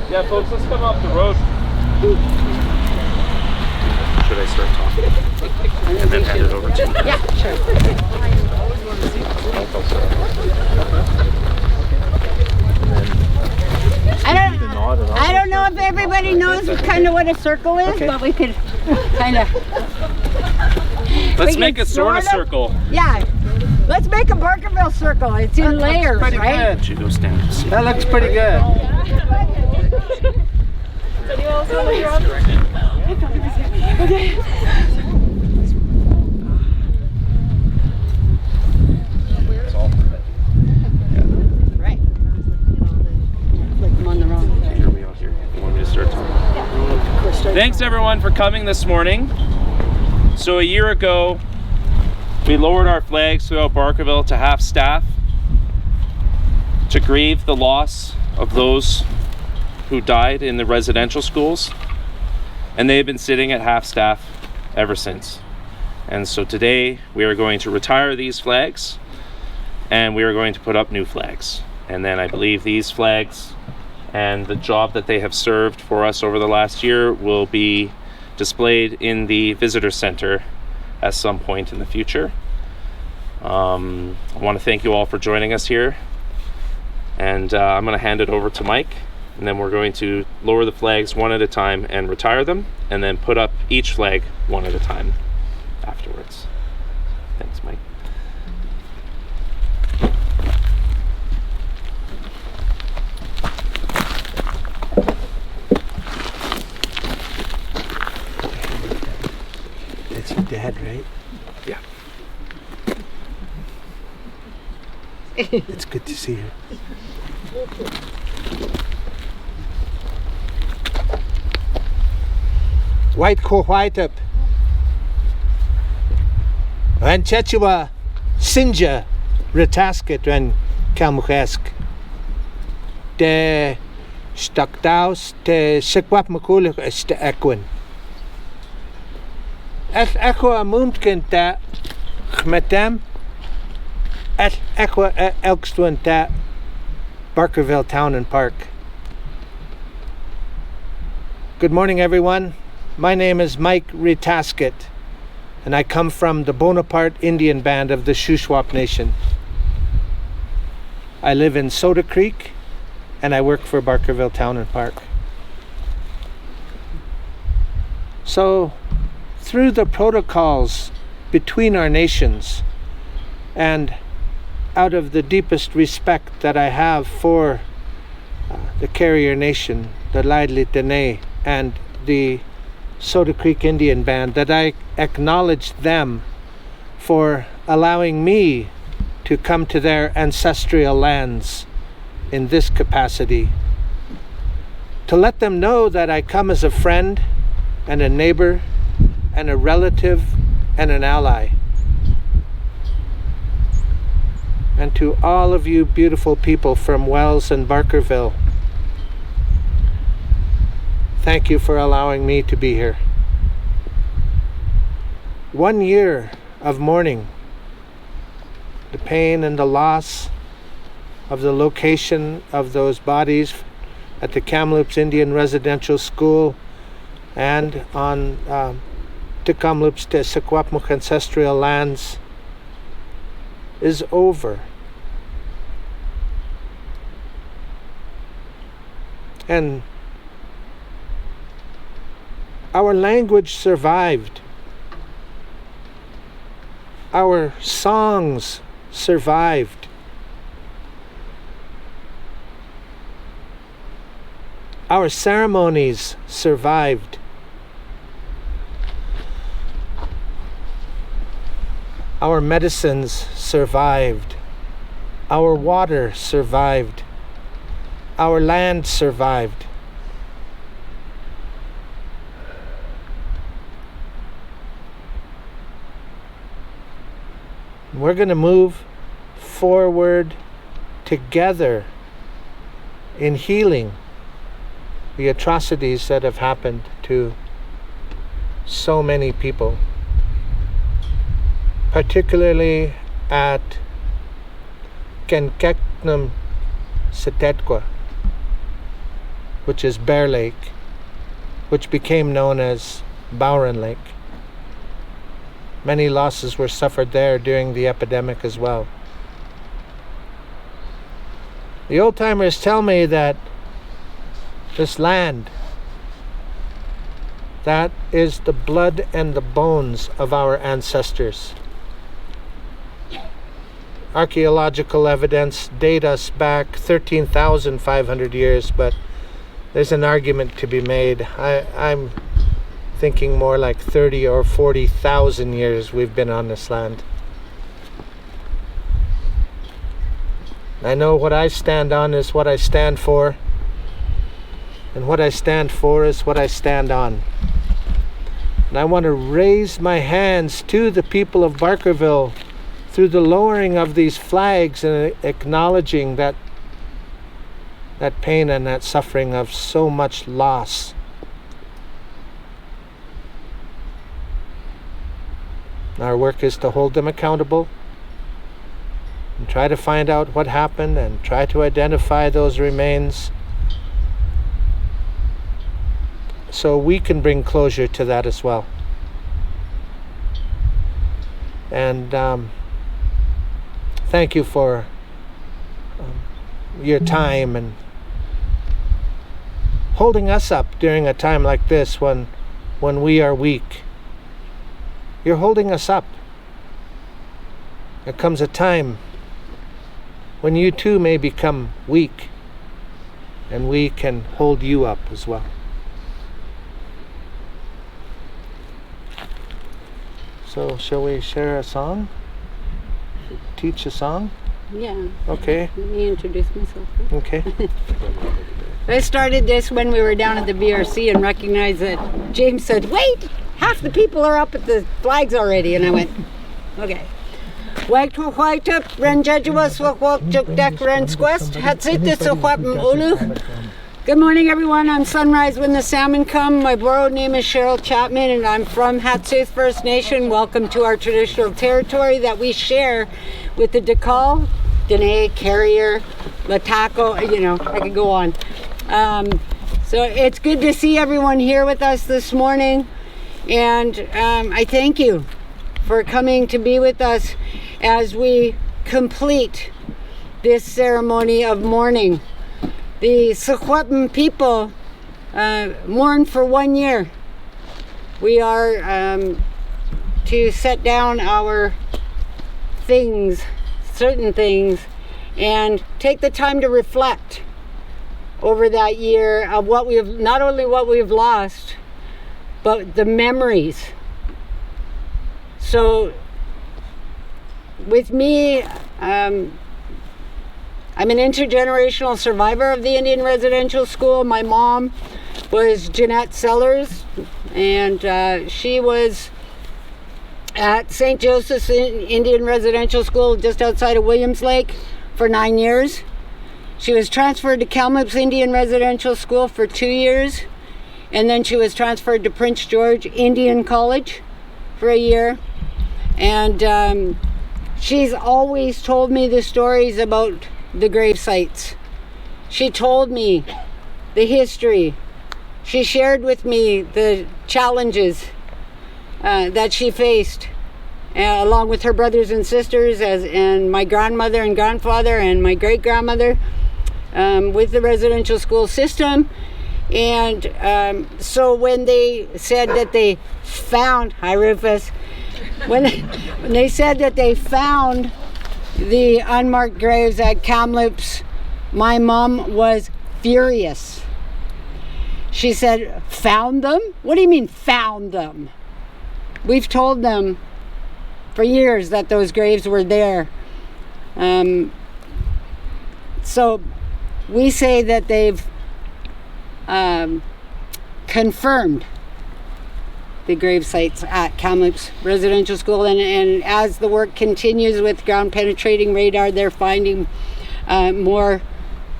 Yeah, folks, let's come off the road. Should I start talking? And then hand it over to you? Yeah, sure. I don't know if everybody knows kind of what a circle is, but we could kind of... Let's make a sort of circle. Yeah. Let's make a Barkerville circle. It's in layers, right? Good. You go stand. That looks pretty good. Did you also look around? Okay. Right. Like I'm on the wrong side. Here we are here. You want me to start talking? Yeah. Thanks everyone for coming this morning. So a year ago, we lowered our flags throughout Barkerville to half staff to grieve the loss of those who died in the residential schools, and they've been sitting at half staff ever since. And so today we are going to retire these flags and we are going to put up new flags. And then I believe these flags and the job that they have served for us over the last year will be displayed in the visitor center at some point in the future. I want to thank you all for joining us here, and I'm going to hand it over to Mike, and then we're going to lower the flags one at a time and retire them, and then put up each flag one at a time afterwards. Thanks, Mike. That's your dad, right? Yeah. It's good to see you. White ko white up. Ran Chechua Sinja Retasket ran Kamloops. De Stakdaus te Sekwap Makulik is te Equin. Het echo amumtken ta gmetem. Het echo elkstuen ta Barkerville Town and Park. Good morning, everyone. My name is Mike Retasket, and I come from the Bonaparte Indian Band of the Shuswap Nation. I live in Soda Creek, and I work for Barkerville Town and Park. So, through the protocols between our nations, and out of the deepest respect that I have for the Carrier Nation, the Laidli Dene, and the Soda Creek Indian Band, that I acknowledge them for allowing me to come to their ancestral lands in this capacity, to let them know that I come as a friend and a neighbor and a relative and an ally. And to all of you beautiful people from Wells and Barkerville, thank you for allowing me to be here. 1 year of mourning, the pain and the loss of the location of those bodies at the Kamloops Indian Residential School and on the Kamloops te Sekwapmuk ancestral lands is over. And our language survived. Our songs survived. Our ceremonies survived. Our medicines survived. Our water survived. Our land survived. We're going to move forward together in healing the atrocities that have happened to so many people, particularly at Kenkeknum Setetqua, which is Bear Lake, which became known as Bowron Lake. Many losses were suffered there during the epidemic as well. The old-timers tell me that this land, that is the blood and the bones of our ancestors. Archaeological evidence date us back 13,500 years, but there's an argument to be made. I'm thinking more like 30 or 40,000 years we've been on this land. I know what I stand on is what I stand for, and what I stand for is what I stand on. And I want to raise my hands to the people of Barkerville through the lowering of these flags and acknowledging that pain and that suffering of so much loss. Our work is to hold them accountable and try to find out what happened and try to identify those remains so we can bring closure to that as well. And thank you for your time and holding us up during a time like this when we are weak. You're holding us up. There comes a time when you too may become weak, and we can hold you up as well. So, shall we share a song? Teach a song? Yeah. Okay. Let me introduce myself. Okay. I started this when we were down at the BRC and recognized that James said, "Wait, half the people are up at the flags already." And I went, okay. Good morning, everyone. I'm Sunrise When the Salmon Come. My borrowed name is Cheryl Chapman, and I'm from Hatsuth First Nation. Welcome to our traditional territory that we share with the Dakal, Dene, Carrier, Latako, I could go on. So it's good to see everyone here with us this morning, and I thank you for coming to be with us as we complete this ceremony of mourning. The Secwepemc people mourn for 1 year. We are to set down our things, certain things, and take the time to reflect over that year of what we have, not only what we've lost, but the memories. So with me, I'm an intergenerational survivor of the Indian Residential School. My mom was Jeanette Sellers, and she was at St. Joseph's Indian Residential School just outside of Williams Lake for 9 years. She was transferred to Kamloops Indian Residential School for 2 years, and then she was transferred to Prince George Indian College for a year. And she's always told me the stories about the grave sites. She told me the history. She shared with me the challenges that she faced, along with her brothers and sisters, and my grandmother and grandfather and my great-grandmother, with the residential school system. And so when they said that they found, hi Rufus, when they said that they found the unmarked graves at Kamloops, my mom was furious. She said, "Found them? What do you mean found them? We've told them for years that those graves were there." So we say that they've confirmed the grave sites at Kamloops Residential School, and as the work continues with ground penetrating radar, they're finding more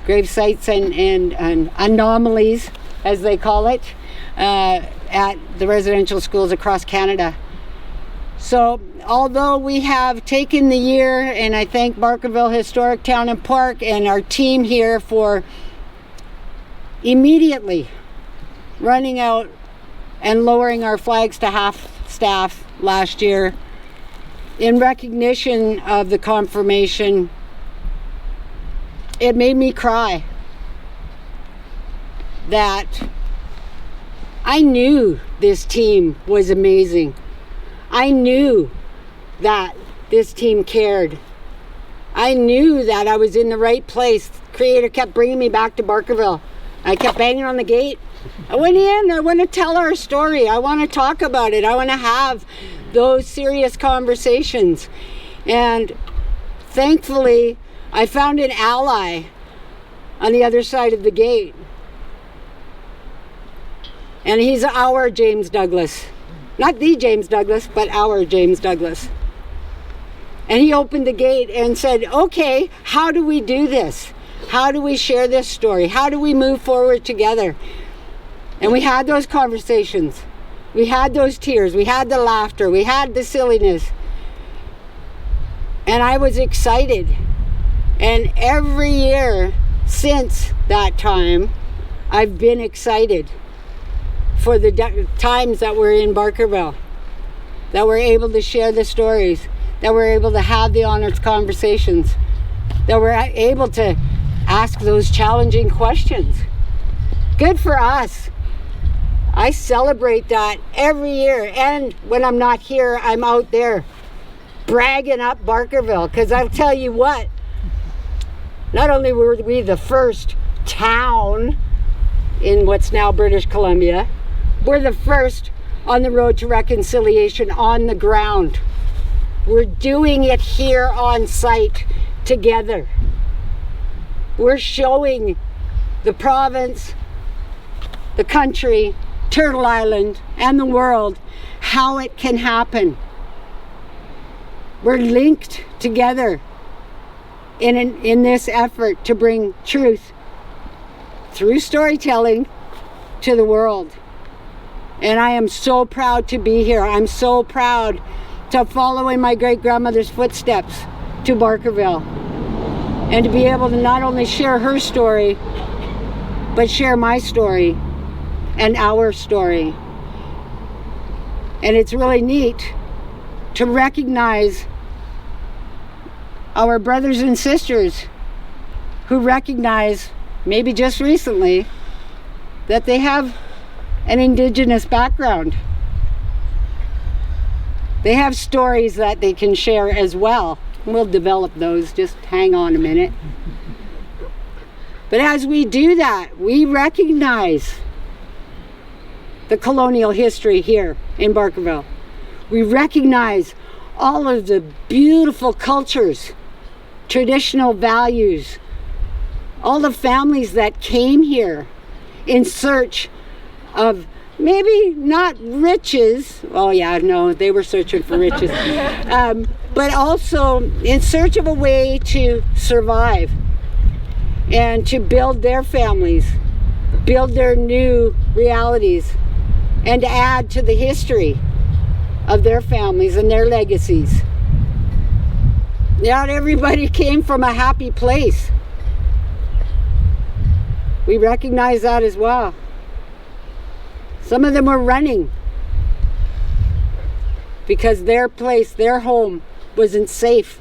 grave sites and anomalies, as they call it, at the residential schools across Canada. So although we have taken the year, and I thank Barkerville Historic Town and Park and our team here for immediately running out and lowering our flags to half staff last year in recognition of the confirmation, it made me cry. That I knew this team was amazing. I knew that this team cared. I knew that I was in the right place. Creator kept bringing me back to Barkerville. I kept banging on the gate. I went in. I want to tell our story. I want to talk about it. I want to have those serious conversations. And thankfully, I found an ally on the other side of the gate. And he's our James Douglas. Not the James Douglas, but our James Douglas. And he opened the gate and said, okay, how do we do this? How do we share this story? How do we move forward together? And we had those conversations. We had those tears. We had the laughter. We had the silliness. And I was excited. And every year since that time, I've been excited for the times that we're in Barkerville, that we're able to share the stories, that we're able to have the honest conversations, that we're able to ask those challenging questions. Good for us. I celebrate that every year. And when I'm not here, I'm out there bragging up Barkerville. Because I'll tell you what, not only were we the first town in what's now British Columbia, we're the first on the road to reconciliation on the ground. We're doing it here on site together. We're showing the province, the country, Turtle Island, and the world how it can happen. We're linked together in this effort to bring truth through storytelling to the world. And I am so proud to be here. I'm so proud to follow in my great-grandmother's footsteps to Barkerville and to be able to not only share her story, but share my story and our story. And it's really neat to recognize our brothers and sisters who recognize, maybe just recently, that they have an Indigenous background. They have stories that they can share as well. We'll develop those, just hang on a minute. But as we do that, we recognize the colonial history here in Barkerville. We recognize all of the beautiful cultures, traditional values, all the families that came here in search of maybe not riches. Oh yeah, no, they were searching for riches. But also in search of a way to survive and to build their families, build their new realities, and to add to the history of their families and their legacies. Not everybody came from a happy place. We recognize that as well. Some of them were running because their place, their home, wasn't safe.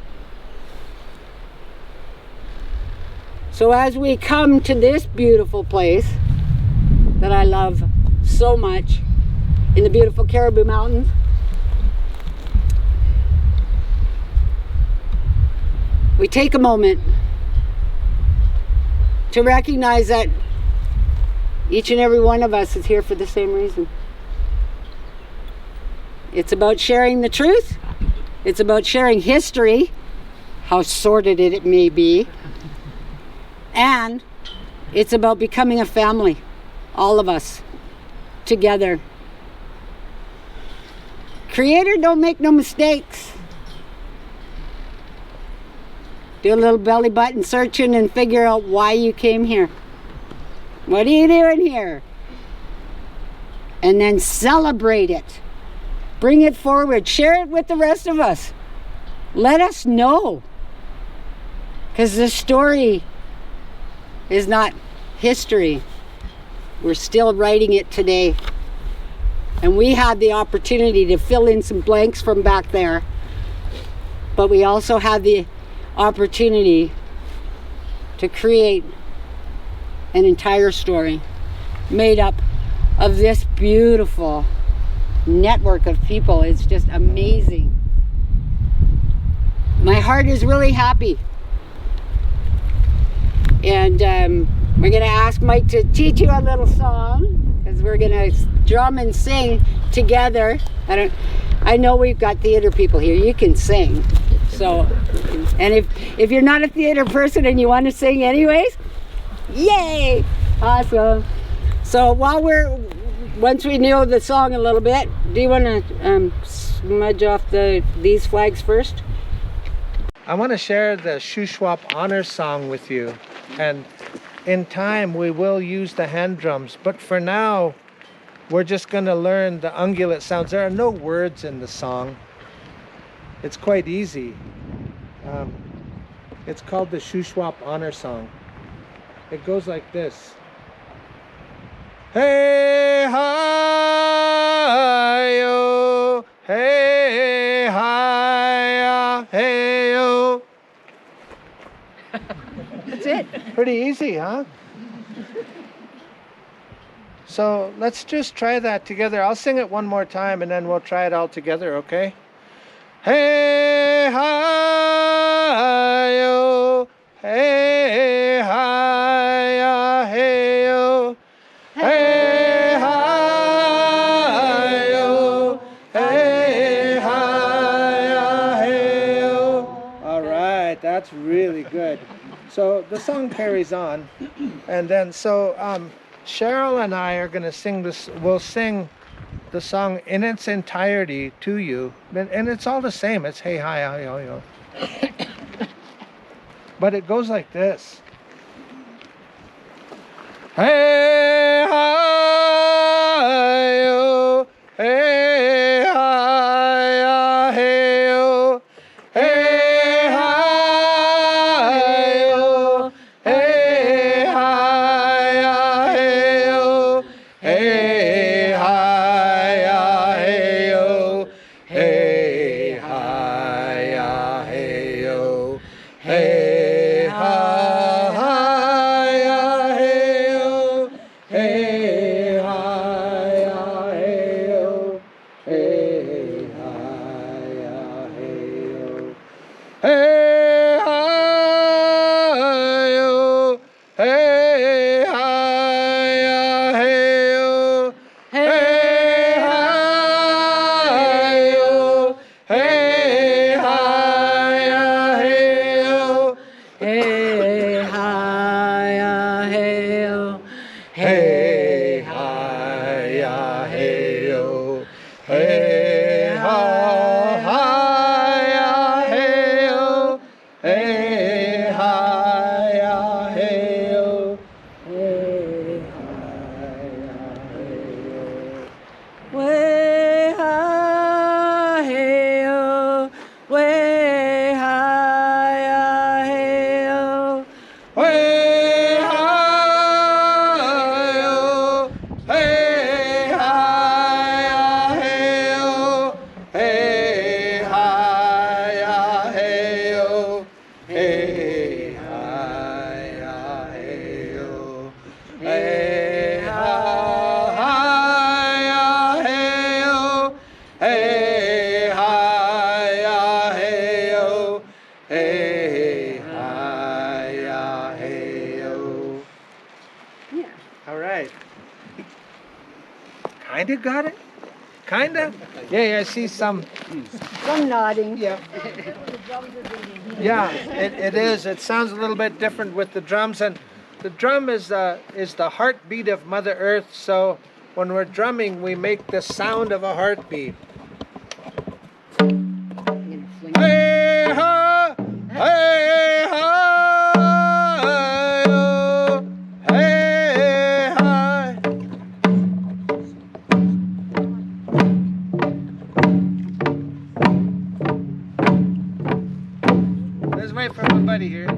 So as we come to this beautiful place that I love so much in the beautiful Caribou Mountains, we take a moment to recognize that each and every one of us is here for the same reason. It's about sharing the truth. It's about sharing history, how sordid it may be. And it's about becoming a family, all of us, together. Creator, don't make no mistakes. Do a little belly button searching and figure out why you came here. What are you doing here? And then celebrate it. Bring it forward. Share it with the rest of us. Let us know. Because the story is not history. We're still writing it today. And we had the opportunity to fill in some blanks from back there. But we also had the opportunity to create an entire story made up of this beautiful network of people. It's just amazing. My heart is really happy. And we're going to ask Mike to teach you a little song, because we're going to drum and sing together. I know we've got theater people here. You can sing. So, and if you're not a theater person and you want to sing anyways, yay! Awesome. So once we know the song a little bit, do you want to smudge off these flags first? I want to share the Shuswap honor song with you. And in time, we will use the hand drums. But for now, we're just going to learn the ungulate sounds. There are no words in the song. It's quite easy. It's called the Shuswap honor song. It goes like this. Hey, hi-yo, hey, hi-ya, hey-yo. That's it. Pretty easy, huh? So let's just try that together. I'll sing it one more time and then we'll try it all together, okay? Hey, hi-yo, hey, hi-ya, hey-yo. Hey, hi-yo, hey, hi-ya, hey-yo. All right, that's really good. So the song carries on, and then Cheryl and I are going to sing this. We'll sing the song in its entirety to you, and it's all the same. It's hey, hi, yo, yo. But it goes like this. Hey, hi-yo, hey, hi-ya, hey-yo. Hey, hi-yo, hey, hi-ya, hey-yo. Hey, hi-ya, hey-yo. Hey, hi-ya, hey-yo. Hey, hi-ya, hey-yo. Hey, hi-ya, hey-yo. Hey, hi-ya, hey-yo. Hey, hi-yo. Hey, hi-ya, hey-yo. Hey, hi-yo. Hey, hi-ya, hey-yo. Hey, hi-ya, hey-yo. Hey, hi-ya, hey-yo. Hey, hi-ya, hey-yo. Hey, hi-ya, hey-yo. Hey, hi-ya, hey-yo. Way high, hey-yo. Way high, hey-yo. Way hi-yo, hey, hi-ya, hey-yo. Hey, hi-ya, hey-yo. Hey, hi-ya, hey-yo. Hey, hi-ya, hey-yo. Hey, hi-ya, hey-yo. Hey, hi-ya, hey-yo. Yeah. All right. Kinda got it? Kinda? Yeah, I see some. Some nodding. Yeah. Yeah, it is. It sounds a little bit different with the drums, and the drum is the heartbeat of Mother Earth. So when we're drumming, we make the sound of a heartbeat. I'm gonna fling it. Hey ha, hey ha, yo, hey hi. Let's wait for my buddy here.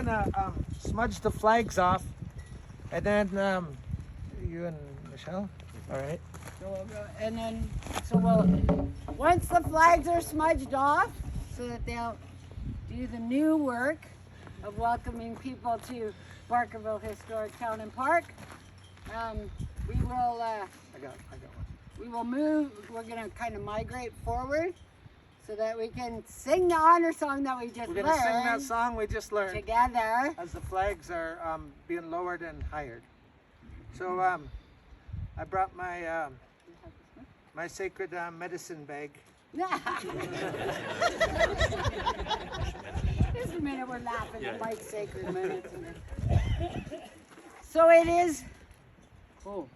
gonna smudge the flags off, and then you and Michelle. All right. So we'll go, and then we'll once the flags are smudged off, so that they'll do the new work of welcoming people to Barkerville Historic Town and Park. We will. I got one. We will move. We're gonna kind of migrate forward, so that we can sing the honor song that we just We're learned. gonna sing that song we just learned Together. as the flags are being lowered and hired. So I brought my my sacred medicine bag. Just a minute, we're laughing at Mike's sacred minutes. So it is. Oh.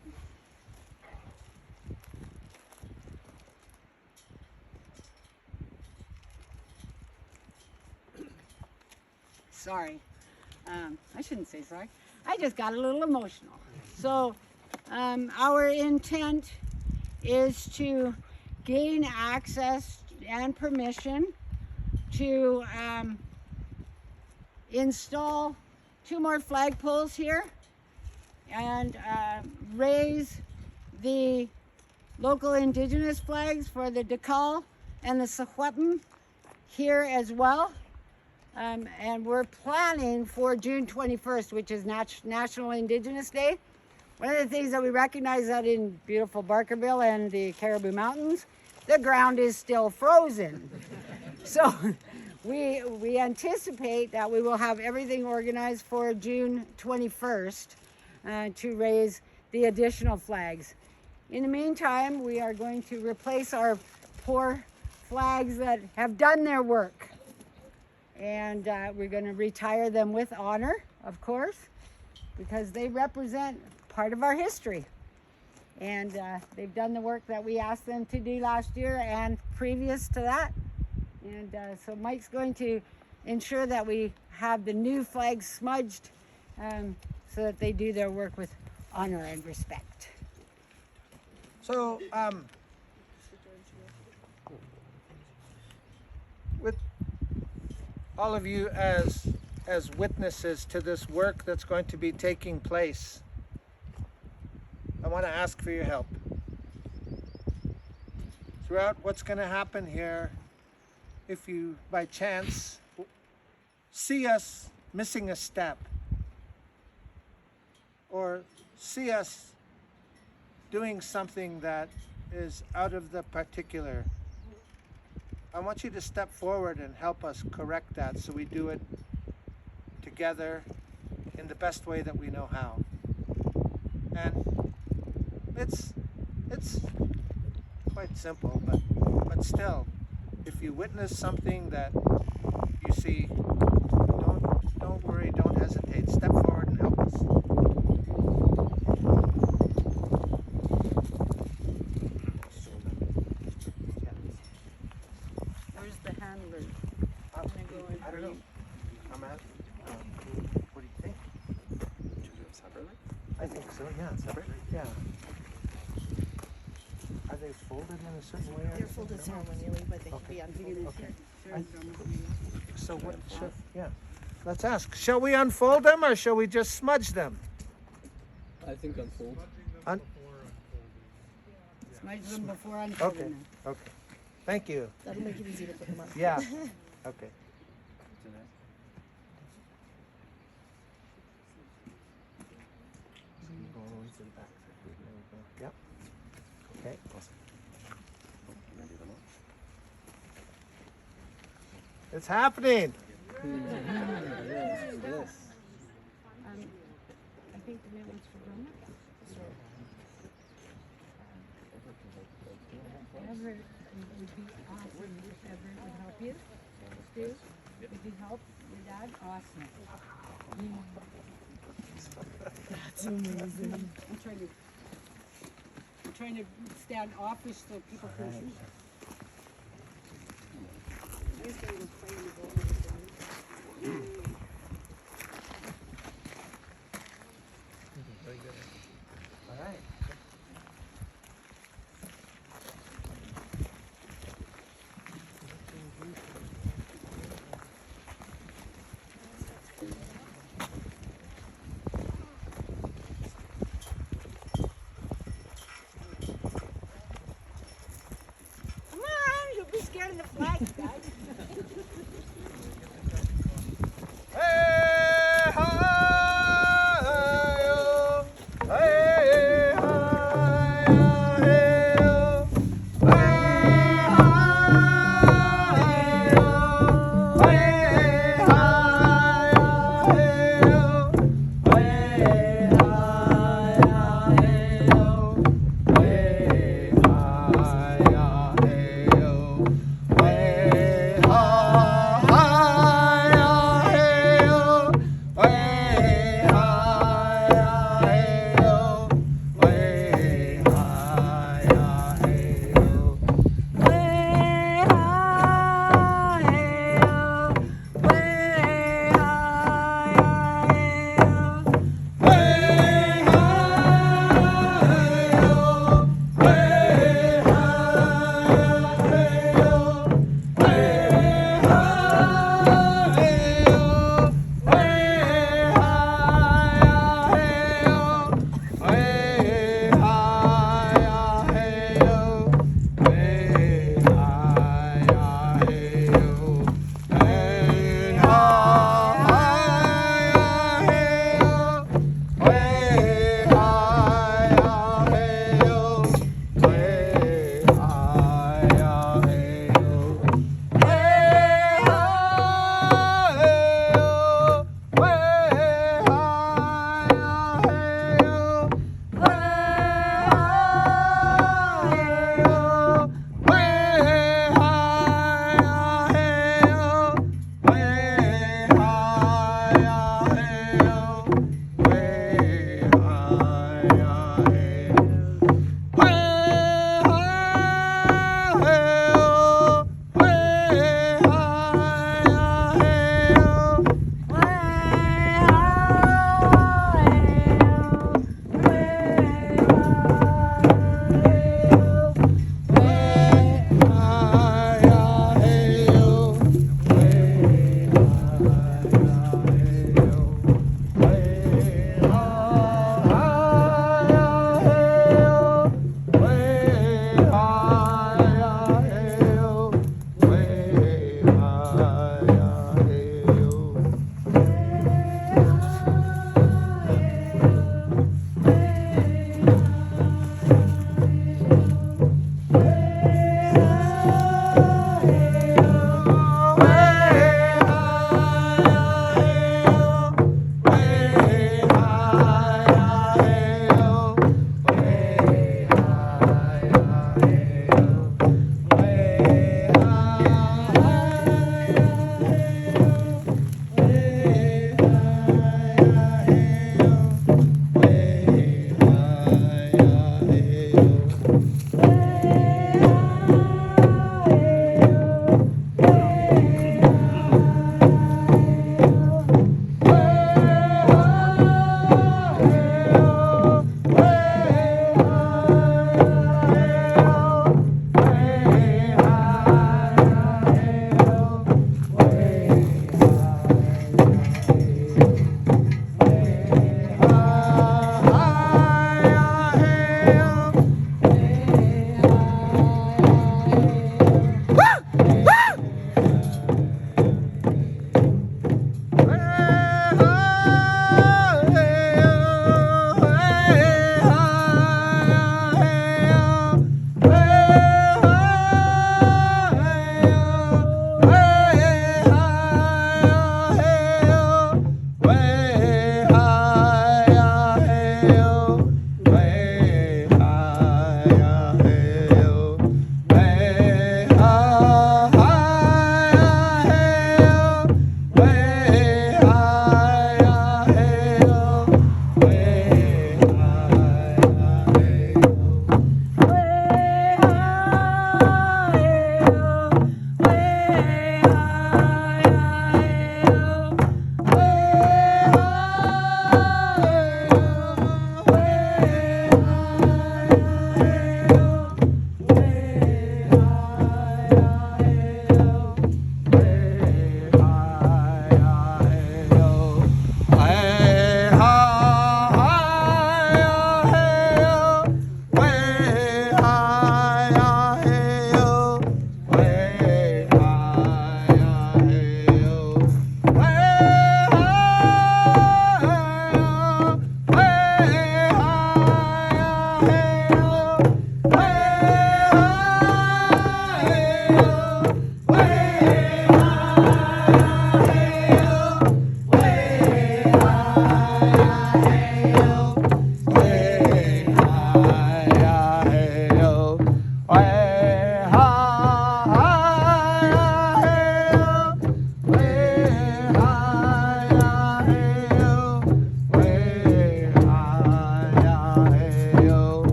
Sorry. I shouldn't say sorry. I just got a little emotional. So our intent is to gain access and permission to install 2 more flagpoles here and raise the local indigenous flags for the Dakal and the Secwepemc here as well. And we're planning for June 21st, which is National Indigenous Day. One of the things that we recognize out in beautiful Barkerville and the Caribou Mountains, the ground is still frozen. So we anticipate that we will have everything organized for June 21st to raise the additional flags. In the meantime, we are going to replace our poor flags that have done their work. And we're going to retire them with honor, of course, because they represent part of our history. And they've done the work that we asked them to do last year and previous to that. And so Mike's going to ensure that we have the new flags smudged so that they do their work with honor and respect. So with all of you as witnesses to this work that's going to be taking place, I want to ask for your help. Throughout what's going to happen here, if you by chance see us missing a step or see us doing something that is out of the particular, I want you to step forward and help us correct that so we do it together in the best way that we know how. And it's quite simple, but still, if you witness something that you see, don't worry, don't hesitate. Step forward and help us. Where's the handler? I don't know. I'm at. What do you think? Should we do them separately? I think so. Yeah. Separately? Yeah. Are they folded in a certain way? They're folded ceremonially, but they can be unfolded. Okay. So what? Yeah. Let's ask. Shall we unfold them or shall we just smudge them? I think unfold. Smudge them before unfolding Okay. them. Okay. Thank you. That'll make it easy to put them on. Yeah. Okay. Go all the way to the back. There we go. Yep. Okay. It's happening. Yes. I think the new one's for Roma. Whatever would be awesome, whichever would help you. Stu, would you help your dad? Awesome. That's amazing. I'm trying to stand offish so people can see. I'm just gonna go play in the bowl. All right. the flags, guys.